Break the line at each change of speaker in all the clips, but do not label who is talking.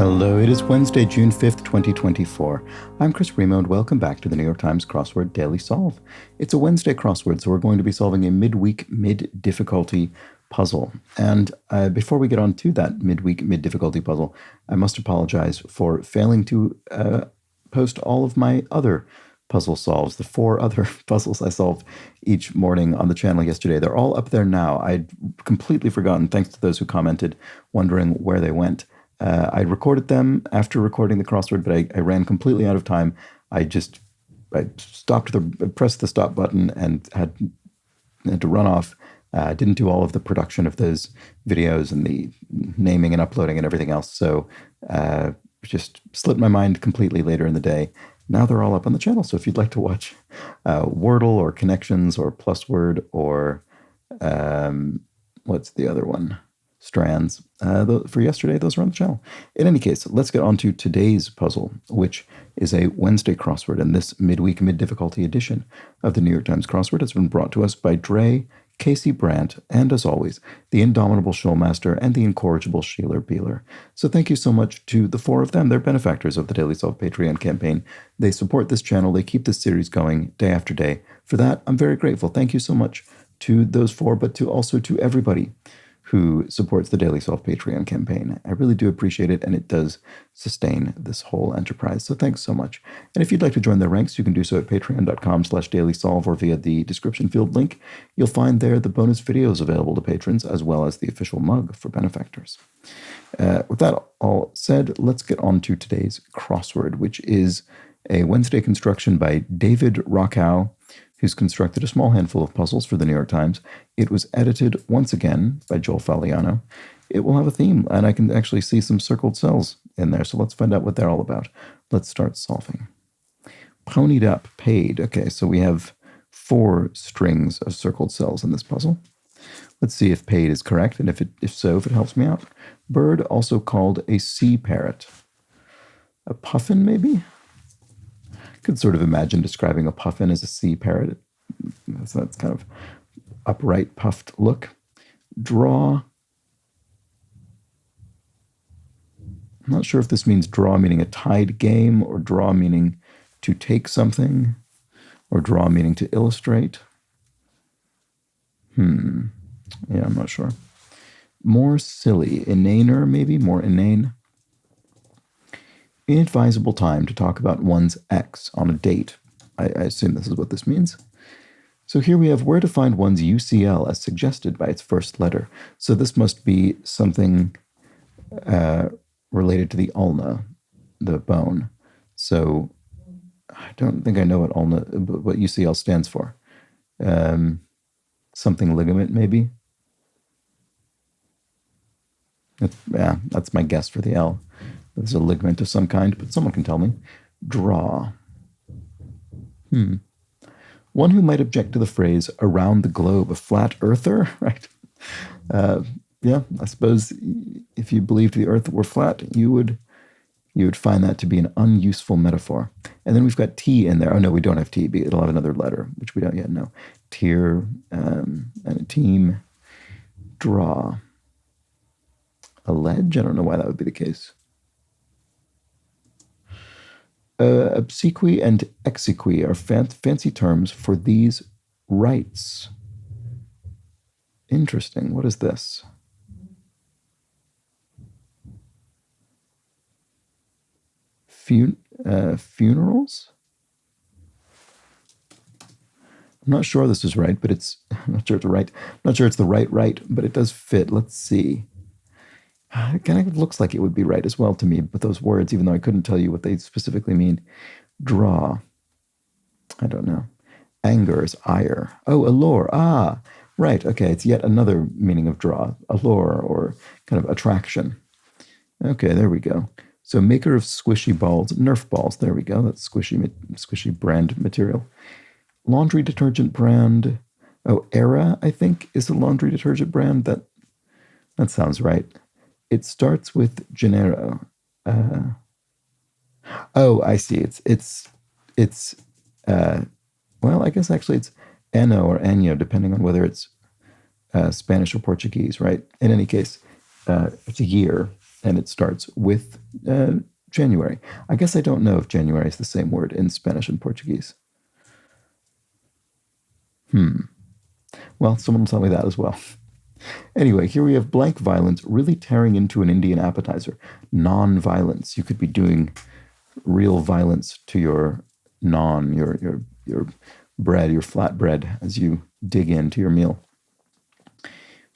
Hello, it is Wednesday, June 5th, 2024. I'm Chris Remo, and welcome back to the New York Times Crossword Daily Solve. It's a Wednesday crossword, so we're going to be solving a midweek, mid-difficulty puzzle. And before we get on to that midweek, mid-difficulty puzzle, I must apologize for failing to post all of my other puzzle solves, the 4 other puzzles I solved each morning on the channel yesterday. They're all up there now. I'd completely forgotten, thanks to those who commented, wondering where they went. I recorded them after recording the crossword, but I ran completely out of time. I pressed the stop button and had to run off. Didn't do all of the production of those videos and the naming and uploading and everything else. So just slipped my mind completely later in the day. Now they're all up on the channel. So if you'd like to watch Wordle or Connections or Plusword or what's the other one? Strands. For yesterday, those are on the channel. In any case, let's get on to today's puzzle, which is a Wednesday crossword. And this midweek, mid-difficulty edition of the New York Times crossword has been brought to us by Dre, Casey Brandt, and as always, the indomitable Showmaster and the incorrigible Sheeler Beeler. So thank you so much to the 4 of them. They're benefactors of the Daily Solve Patreon campaign. They support this channel. They keep this series going day after day. For that, I'm very grateful. Thank you so much to those 4, but also to everybody who supports the Daily Solve Patreon campaign. I really do appreciate it, and it does sustain this whole enterprise. So thanks so much. And if you'd like to join their ranks, you can do so at patreon.com/dailysolve or via the description field link. You'll find there the bonus videos available to patrons, as well as the official mug for benefactors. With that all said, let's get on to today's crossword, which is a Wednesday construction by David Rockow, who's constructed a small handful of puzzles for the New York Times. It was edited once again by Joel Fagliano. It will have a theme, and I can actually see some circled cells in there, so let's find out what they're all about. Let's start solving. Ponied up, paid. Okay, so we have 4 strings of circled cells in this puzzle. Let's see if paid is correct, and if it helps me out. Bird, also called a sea parrot. A puffin, maybe? Could sort of imagine describing a puffin as a sea parrot. So that's kind of upright, puffed look. Draw. I'm not sure if this means draw meaning a tied game, or draw meaning to take something, or draw meaning to illustrate. Yeah, I'm not sure. More silly. Inaner, maybe? More inane. Inadvisable time to talk about one's ex on a date. I assume this is what this means. So here we have where to find one's UCL as suggested by its first letter. So this must be something related to the ulna, the bone. So I don't think I know what UCL stands for. Something ligament, maybe? That's my guess for the L. There's a ligament of some kind, but someone can tell me. Draw. One who might object to the phrase around the globe, a flat earther, right? I suppose if you believed the earth were flat, you would find that to be an unuseful metaphor. And then we've got T in there. Oh, no, we don't have T. It'll have another letter, which we don't yet know. Tier, and a team. Draw. A ledge? I don't know why that would be the case. Obsequy and exequy are fancy terms for these rites. Interesting. What is this? Funerals? I'm not sure this is right, but I'm not sure it's right. I'm not sure it's the right, but it does fit. Let's see. It kind of looks like it would be right as well to me with those words, even though I couldn't tell you what they specifically mean. Draw. I don't know. Anger is ire. Oh, allure. Ah, right. Okay, it's yet another meaning of draw. Allure, or kind of attraction. Okay, there we go. So maker of squishy balls, Nerf balls. There we go. That's squishy brand material. Laundry detergent brand. Oh, Era, I think, is a laundry detergent brand. That sounds right. It starts with Gennaro. I see. Well, I guess actually it's Ano or Año, depending on whether it's Spanish or Portuguese, right? In any case, it's a year. and it starts with January. I guess I don't know if January is the same word in Spanish and Portuguese. Well, someone will tell me that as well. Anyway, here we have blank violence really tearing into an Indian appetizer. Non-violence. You could be doing real violence to your your bread, your flat bread, as you dig into your meal.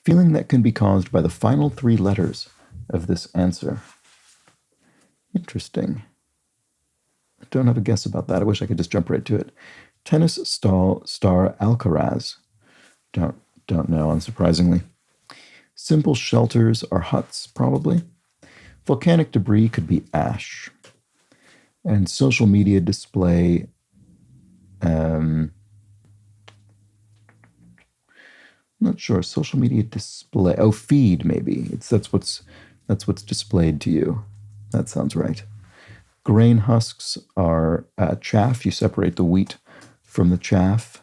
Feeling that can be caused by the final three letters of this answer. Interesting. I don't have a guess about that. I wish I could just jump right to it. Tennis star Alcaraz. Don't know, unsurprisingly. Simple shelters are huts, probably. Volcanic debris could be ash. And social media display, not sure. Social media display. Oh, feed maybe. That's what's displayed to you. That sounds right. Grain husks are chaff. You separate the wheat from the chaff.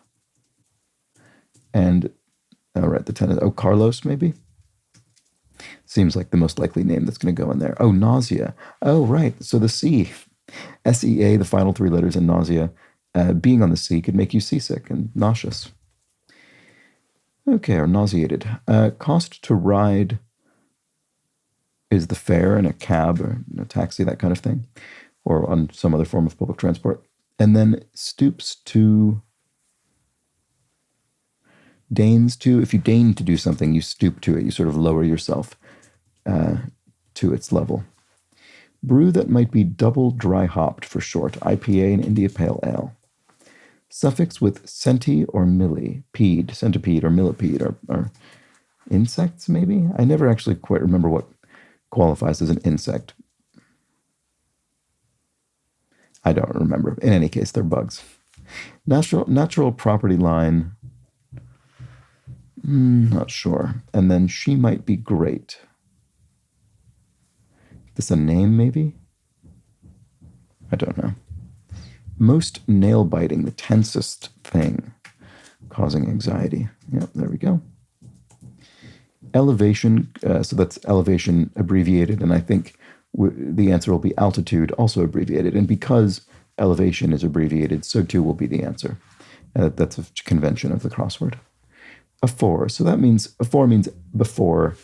And the tennis. Oh, Carlos maybe. Seems like the most likely name that's going to go in there. Oh, nausea. Oh, right. So the C, SEA, the final three letters in nausea, being on the C could make you seasick and nauseous. Okay, or nauseated. Cost to ride is the fare in a cab or a taxi, that kind of thing, or on some other form of public transport. And then stoops to, deigns to. If you deign to do something, you stoop to it. You sort of lower yourself to its level. Brew that might be double dry hopped for short, IPA and India Pale Ale. Suffix with centi or millipede, centipede or millipede are insects, maybe? I never actually quite remember what qualifies as an insect. I don't remember. In any case, they're bugs. Natural property line, not sure. And then she might be great. This a name, maybe? I don't know. Most nail biting, the tensest thing, causing anxiety. Yep, there we go. Elevation, so that's elevation abbreviated, and I think the answer will be altitude, also abbreviated. And because elevation is abbreviated, so too will be the answer. That's a convention of the crossword. Afore, so that means, afore means before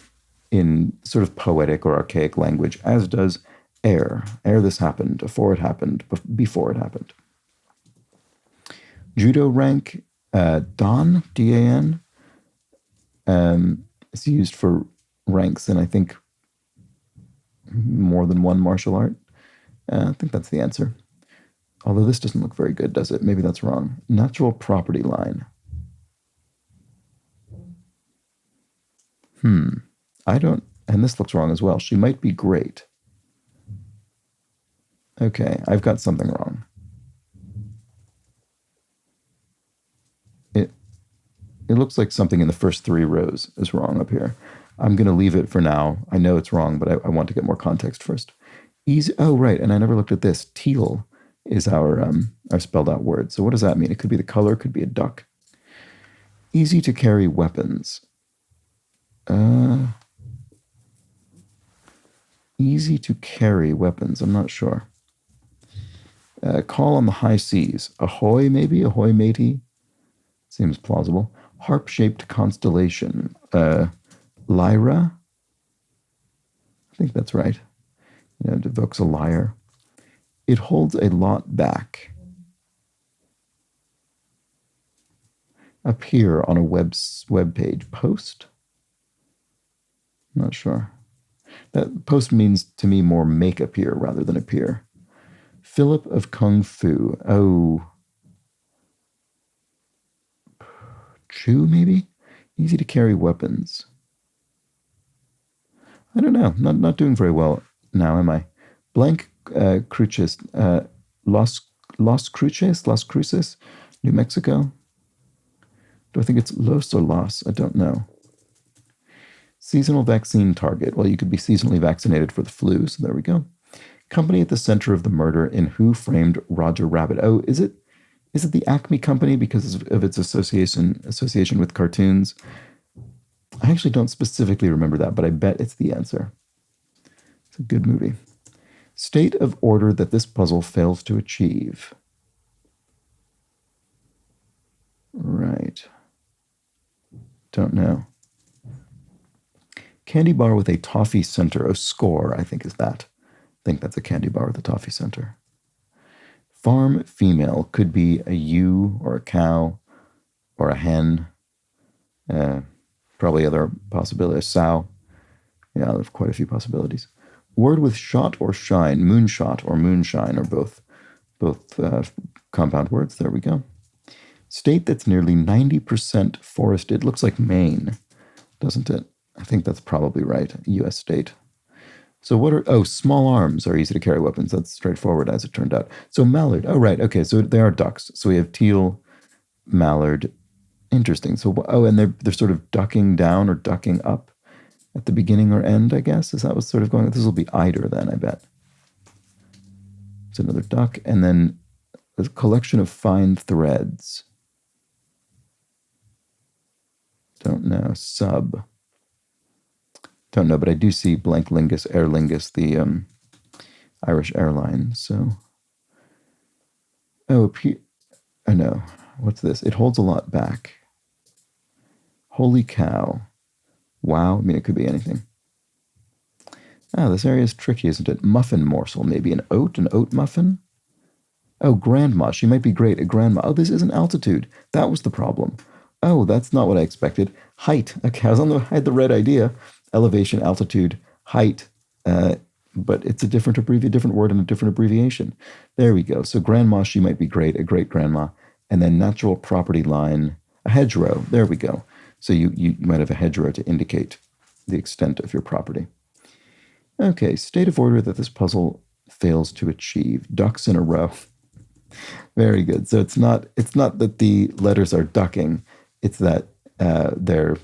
in sort of poetic or archaic language, as does ere. Ere this happened, afore it happened, before it happened. Judo rank, Dan, D-A-N, is used for ranks in, I think, more than one martial art. I think that's the answer. Although this doesn't look very good, does it? Maybe that's wrong. Natural property line. I don't, and this looks wrong as well. She might be great. Okay, I've got something wrong. It looks like something in the first three rows is wrong up here. I'm going to leave it for now. I know it's wrong, but I want to get more context first. Easy. Oh, right, and I never looked at this. Teal is our spelled out word. So what does that mean? It could be the color, could be a duck. Easy to carry weapons. Easy to carry weapons. I'm not sure. Call on the high seas. Ahoy, maybe? Ahoy, matey? Seems plausible. Harp-shaped constellation. Lyra? I think that's right. It evokes a lyre. It holds a lot back. Appear on a web page. Post? Not sure. That post means to me more make appear rather than appear. Philip of Kung Fu. Oh. Chu, maybe? Easy to carry weapons. I don't know. Not doing very well now, am I? Blank Cruces. Las Cruces, New Mexico. Do I think it's Los or Las? I don't know. Seasonal vaccine target. Well, you could be seasonally vaccinated for the flu, so there we go. Company at the center of the murder in Who Framed Roger Rabbit? Oh, is it the Acme Company because of its association with cartoons? I actually don't specifically remember that, but I bet it's the answer. a good movie. State of order that this puzzle fails to achieve. Right. Don't know. Candy bar with a toffee center. Oh, score, I think is that. I think that's a candy bar with a toffee center. Farm female could be a ewe or a cow or a hen. Probably other possibilities. Sow. Yeah, there's quite a few possibilities. Word with shot or shine, moonshot or moonshine, or both compound words. There we go. State that's nearly 90% forested. Looks like Maine, doesn't it? I think that's probably right. U.S. state. So what are, small arms are easy to carry weapons. That's straightforward as it turned out. So mallard. Oh, right. Okay, so they are ducks. So we have teal, mallard. Interesting. So, and they're sort of ducking down or ducking up at the beginning or end, I guess. Is that what's sort of going on? This will be eider then, I bet. It's another duck. And then a collection of fine threads. Don't know. Sub. Don't know, but I do see blank lingus, Aer Lingus, the Irish airline. So, I know. What's this? It holds a lot back. Holy cow. Wow. I mean, it could be anything. This area is tricky, isn't it? Muffin morsel, maybe an oat muffin? Oh, grandma. She might be great at grandma. Oh, this isn't altitude. That was the problem. Oh, that's not what I expected. Height. Okay, I had the right idea. Elevation, altitude, height. But it's a different word and a different abbreviation. There we go. So grandma, she might be great, a great grandma. And then natural property line, a hedgerow. There we go. So you might have a hedgerow to indicate the extent of your property. Okay, state of order that this puzzle fails to achieve. Ducks in a row. Very good. So it's not that the letters are ducking. It's that they're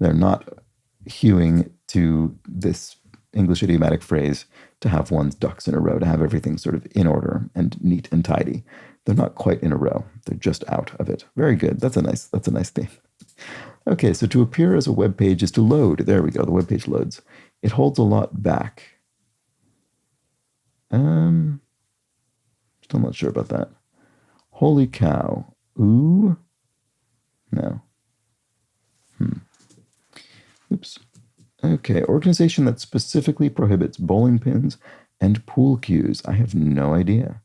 not hewing to this English idiomatic phrase to have one's ducks in a row, to have everything sort of in order and neat and tidy. They're not quite in a row. They're just out of it. Very good. That's a nice thing. Okay, so to appear as a web page is to load. There we go. The web page loads. It holds a lot back. Still not sure about that. Holy cow. Ooh. No. Oops. Okay, organization that specifically prohibits bowling pins and pool cues. I have no idea.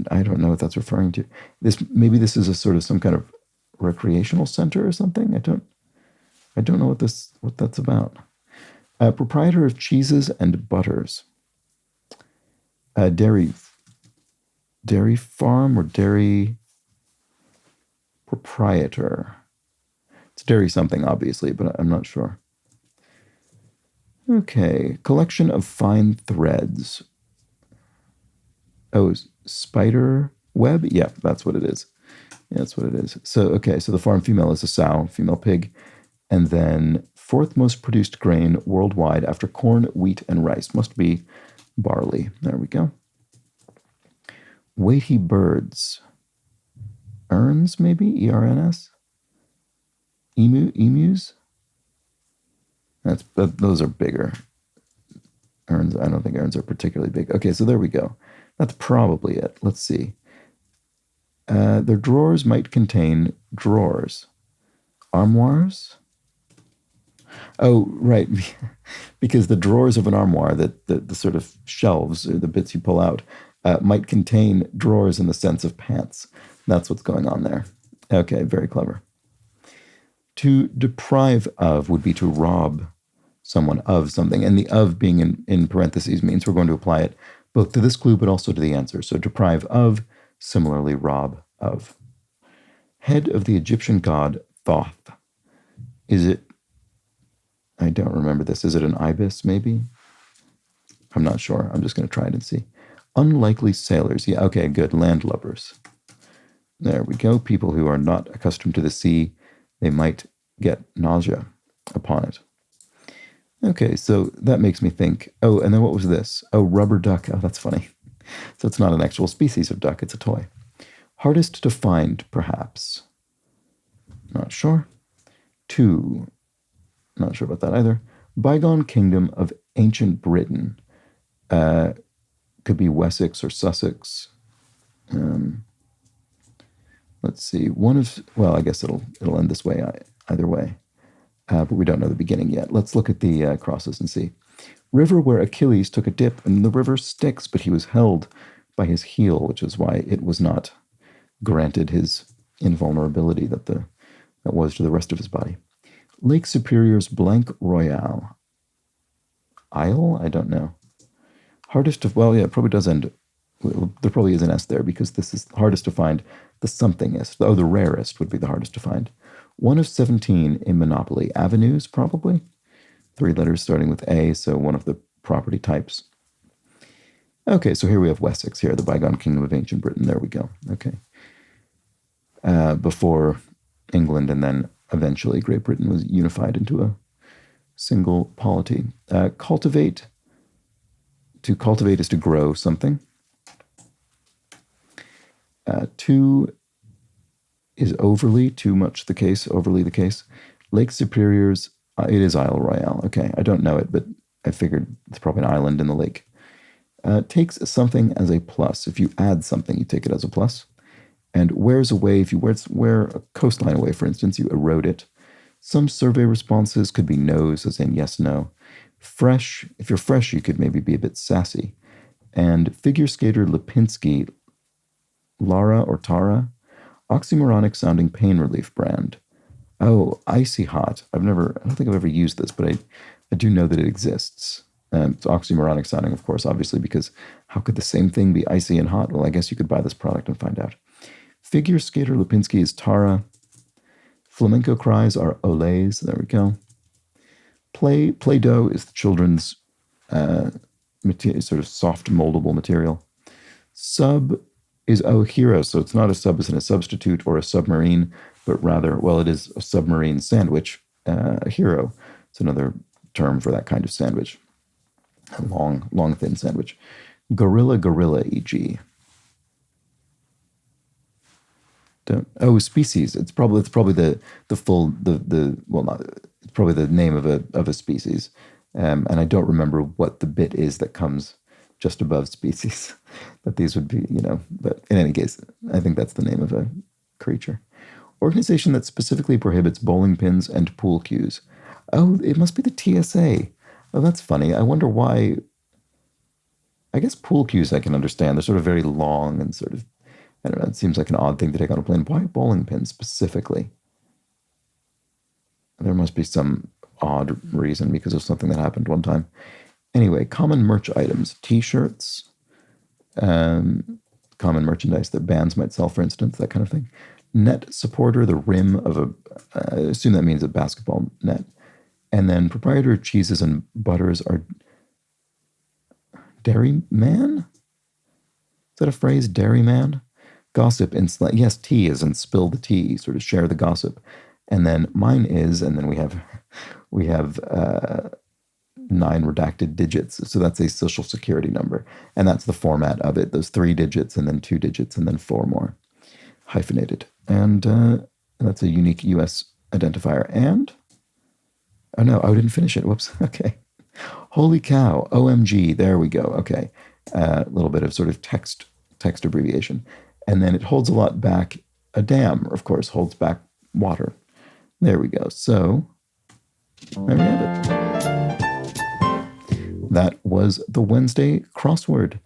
I don't know what that's referring to. Maybe this is a sort of some kind of recreational center or something. I don't know what that's about. Proprietor of cheeses and butters. Dairy farm or dairy proprietor. It's dairy something, obviously, but I'm not sure. Okay, collection of fine threads. Oh, spider web? Yeah, that's what it is. Yeah, that's what it is. So, okay, so the farm female is a sow, female pig. And then fourth most produced grain worldwide after corn, wheat, and rice. Must be barley. There we go. Weighty birds. Erns, maybe? E-R-N-S? Emus? Those are bigger. Erns, I don't think erns are particularly big. Okay, so there we go. That's probably it. Let's see. Their drawers might contain drawers. Armoires? Oh, right. Because the drawers of an armoire, the sort of shelves, or the bits you pull out, might contain drawers in the sense of pants. That's what's going on there. Okay, very clever. To deprive of would be to rob someone of something. And the of being in parentheses means we're going to apply it both to this clue but also to the answer. So deprive of, similarly rob of. Head of the Egyptian god Thoth. Is it, I don't remember this. Is it an ibis, maybe? I'm not sure. I'm just going to try it and see. Unlikely sailors. Yeah, okay, good. Landlubbers. There we go. People who are not accustomed to the sea, they might get nausea upon it. Okay, so that makes me think. Oh, and then what was this? Oh, rubber duck. Oh, that's funny. So it's not an actual species of duck. It's a toy. Hardest to find, perhaps. Not sure. To Not sure about that either. Bygone kingdom of ancient Britain. Could be Wessex or Sussex. Let's see. Well, I guess it'll end this way either way. But we don't know the beginning yet. Let's look at the crosses and see. River where Achilles took a dip, and the river Styx, but he was held by his heel, which is why it was not granted his invulnerability that was to the rest of his body. Lake Superior's blank royale. Isle? I don't know. Hardest to, well, yeah, it probably does end, there probably is an S there because this is hardest to find. The somethingest, oh, the rarest would be the hardest to find. 1 of 17 in Monopoly. Avenues, probably. 3 letters starting with A, so one of the property types. Okay, so here we have Wessex here, the bygone kingdom of ancient Britain. There we go. Okay. Before England and then eventually Great Britain was unified into a single polity. Cultivate. To cultivate is to grow something. 2 is overly, too much the case, overly the case. Lake Superior's, it is Isle Royale. Okay, I don't know it, but I figured it's probably an island in the lake. Takes something as a plus. If you add something, you take it as a plus. And wears away, if you wear a coastline away, for instance, you erode it. Some survey responses could be no's, as in yes, no. Fresh, if you're fresh, you could maybe be a bit sassy. And figure skater Lipinski, Lara or Tara, oxymoronic sounding pain relief brand. Oh, Icy Hot. I don't think I've ever used this, but I do know that it exists. It's oxymoronic sounding, of course, obviously, because how could the same thing be icy and hot? Well, I guess you could buy this product and find out. Figure skater Lipinski is Tara. Flamenco cries are Olays. There we go. Play-Doh is the children's sort of soft moldable material. Sub is hero, so it's not a sub as in a substitute or a submarine, but rather, well, it is a submarine sandwich. A hero. It's another term for that kind of sandwich. A long, thin sandwich. Gorilla, e.g. Species. It's probably the full well, not, it's probably the name of a species, and I don't remember what the bit is that comes just above species. That these would be, But in any case, I think that's the name of a creature. Organization that specifically prohibits bowling pins and pool cues. Oh, it must be the TSA. Oh, that's funny. I wonder why. I guess pool cues I can understand. They're sort of very long and sort of, I don't know, it seems like an odd thing to take on a plane. Why bowling pins specifically? There must be some odd reason because of something that happened one time. Anyway, common merch items. T-shirts, common merchandise that bands might sell, for instance, that kind of thing. Net supporter, the rim of I assume that means a basketball net. And then proprietary cheeses and butters are dairyman? Is that a phrase, dairyman? Gossip in slang. Yes, tea is in spill the tea, sort of share the gossip. And then mine is, and then we have 9 redacted digits. So that's a social security number. And that's the format of it. Those 3 digits and then 2 digits and then 4 more. Hyphenated. And that's a unique US identifier. And, oh no, I didn't finish it. Whoops. Okay. Holy cow. OMG. There we go. Okay. A little bit of sort of text abbreviation. And then it holds a lot back. A dam, of course, holds back water. There we go. So, there we have it. That was the Wednesday crossword.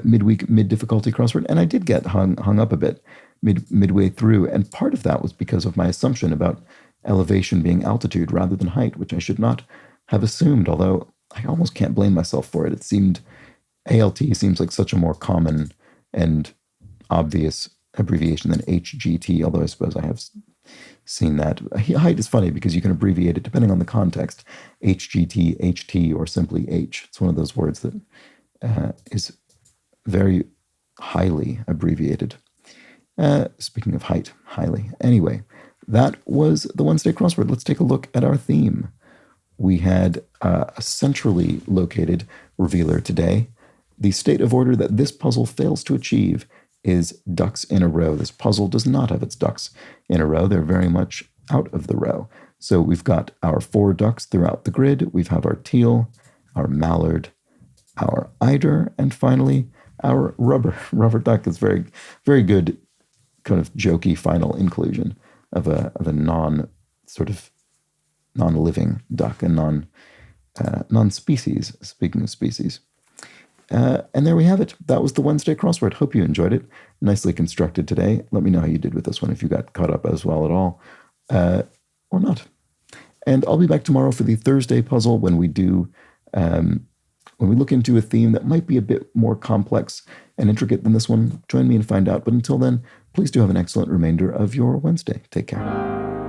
Midweek, mid-difficulty crossword. And I did get hung up a bit midway through. And part of that was because of my assumption about elevation being altitude rather than height, which I should not have assumed, although I almost can't blame myself for it. It seemed, ALT seems like such a more common and obvious abbreviation than HGT, although I suppose I have seen that. Height is funny because you can abbreviate it depending on the context. HGT, HT, or simply H. It's one of those words that is very highly abbreviated. Speaking of height, highly. Anyway, that was the Wednesday crossword. Let's take a look at our theme. We had a centrally located revealer today. The state of order that this puzzle fails to achieve is ducks in a row. This puzzle does not have its ducks in a row. They're very much out of the row. So we've got our 4 ducks throughout the grid. We have our teal, our mallard, our eider, and finally our rubber. Rubber duck is very, very good, kind of jokey final inclusion of a non sort of non-living duck and non-species. Speaking of species. And there we have it. That was the Wednesday crossword. Hope you enjoyed it. Nicely constructed today. Let me know how you did with this one, if you got caught up as well at all, or not. And I'll be back tomorrow for the Thursday puzzle when we do, when we look into a theme that might be a bit more complex and intricate than this one. Join me and find out. But until then, please do have an excellent remainder of your Wednesday. Take care.